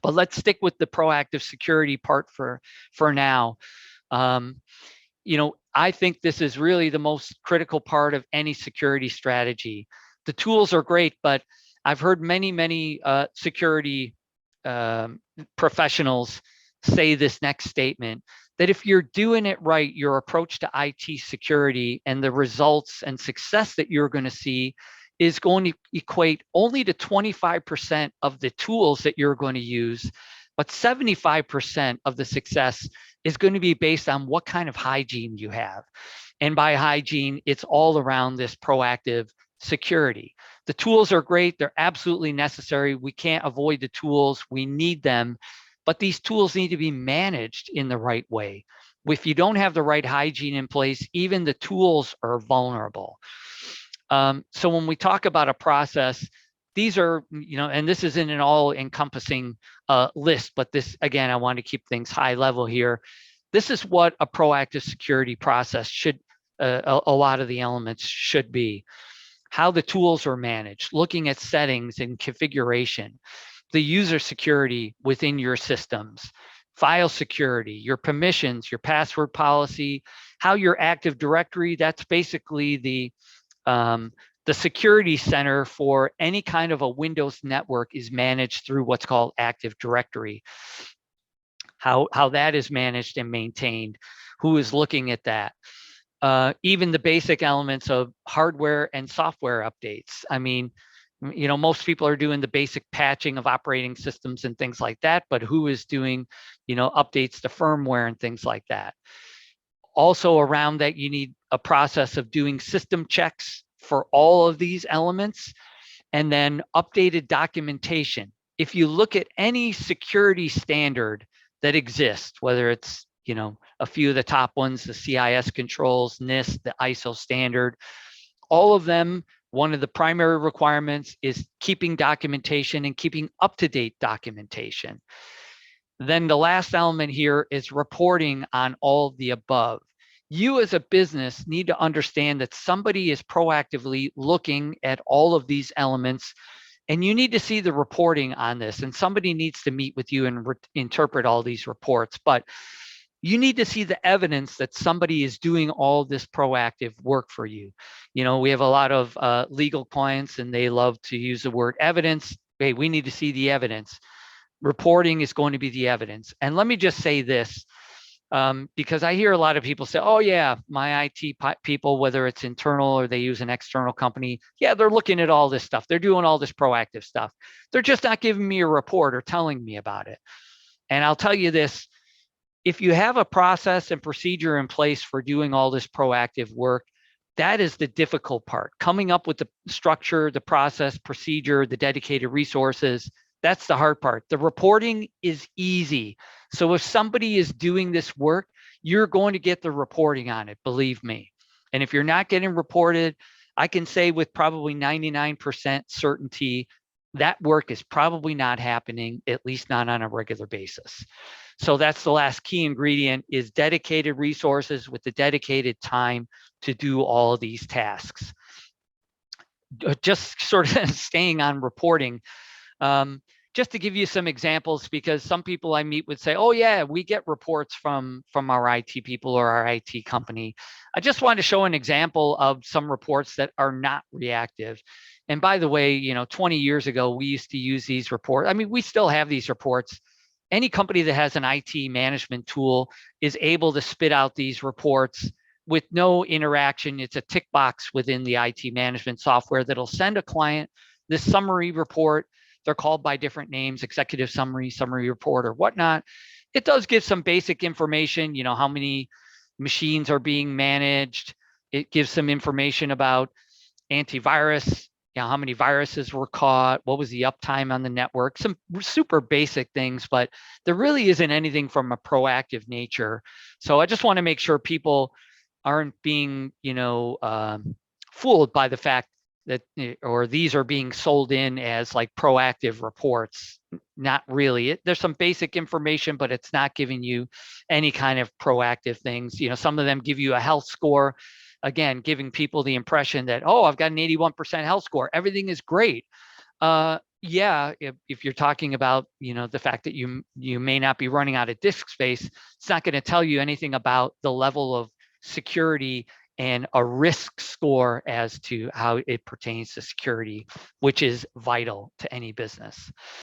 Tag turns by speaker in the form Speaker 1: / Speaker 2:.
Speaker 1: But let's stick with the proactive security part for now. I think this is really the most critical part of any security strategy. The tools are great, but I've heard many security professionals say this next statement, that if you're doing it right, your approach to IT security and the results and success that you're going to see is going to equate only to 25% of the tools that you're going to use, but 75% of the success is going to be based on what kind of hygiene you have. And by hygiene, it's all around this proactive security. The tools are great. They're absolutely necessary. We can't avoid the tools. We need them, but these tools need to be managed in the right way. If you don't have the right hygiene in place, even the tools are vulnerable. So when we talk about a process, these are, and this isn't an all-encompassing list, but this, again, I want to keep things high level here. This is what a proactive security process should, a lot of the elements should be. How the tools are managed, looking at settings and configuration, the user security within your systems, file security, your permissions, your password policy, how your Active Directory, that's basically the security center for any kind of a Windows network is managed through what's called Active Directory. How that is managed and maintained, who is looking at that. Even the basic elements of hardware and software updates. I mean, most people are doing the basic patching of operating systems and things like that, but who is doing, updates to firmware and things like that? Also around that, you need a process of doing system checks for all of these elements, and then updated documentation. If you look at any security standard that exists, whether it's, a few of the top ones, the CIS controls, NIST, the ISO standard, all of them, one of the primary requirements is keeping documentation and keeping up-to-date documentation. Then the last element here is reporting on all of the above. You as a business need to understand that somebody is proactively looking at all of these elements, and you need to see the reporting on this, and somebody needs to meet with you and interpret all these reports. But you need to see the evidence that somebody is doing all this proactive work for you. We have a lot of legal clients, and they love to use the word evidence. Hey, we need to see the evidence. Reporting is going to be the evidence. And let me just say this, because I hear a lot of people say, oh yeah, my IT people, whether it's internal or they use an external company, yeah, they're looking at all this stuff. They're doing all this proactive stuff. They're just not giving me a report or telling me about it. And I'll tell you this, if you have a process and procedure in place for doing all this proactive work, that is the difficult part. Coming up with the structure, the process, procedure, the dedicated resources, that's the hard part. The reporting is easy. So if somebody is doing this work, you're going to get the reporting on it, believe me. And if you're not getting reported, I can say with probably 99% certainty, that work is probably not happening, at least not on a regular basis. So that's the last key ingredient, is dedicated resources with the dedicated time to do all of these tasks. Just sort of staying on reporting, just to give you some examples, because some people I meet would say, oh yeah, we get reports from our IT people or our IT company. I just wanted to show an example of some reports that are not reactive. And by the way, 20 years ago, we used to use these reports. I mean, we still have these reports. Any company that has an IT management tool is able to spit out these reports with no interaction. It's a tick box within the IT management software that'll send a client this summary report. They're called by different names, executive summary, summary report, or whatnot. It does give some basic information, how many machines are being managed. It gives some information about antivirus, how many viruses were caught, what was the uptime on the network, some super basic things, but there really isn't anything from a proactive nature. So I just want to make sure people aren't being, fooled by the fact that, or these are being sold in as like proactive reports. Not really. There's some basic information, but it's not giving you any kind of proactive things. Some of them give you a health score, again, giving people the impression that, oh, I've got an 81% health score, everything is great. Yeah, if you're talking about, the fact that you may not be running out of disk space, it's not going to tell you anything about the level of security and a risk score as to how it pertains to security, which is vital to any business.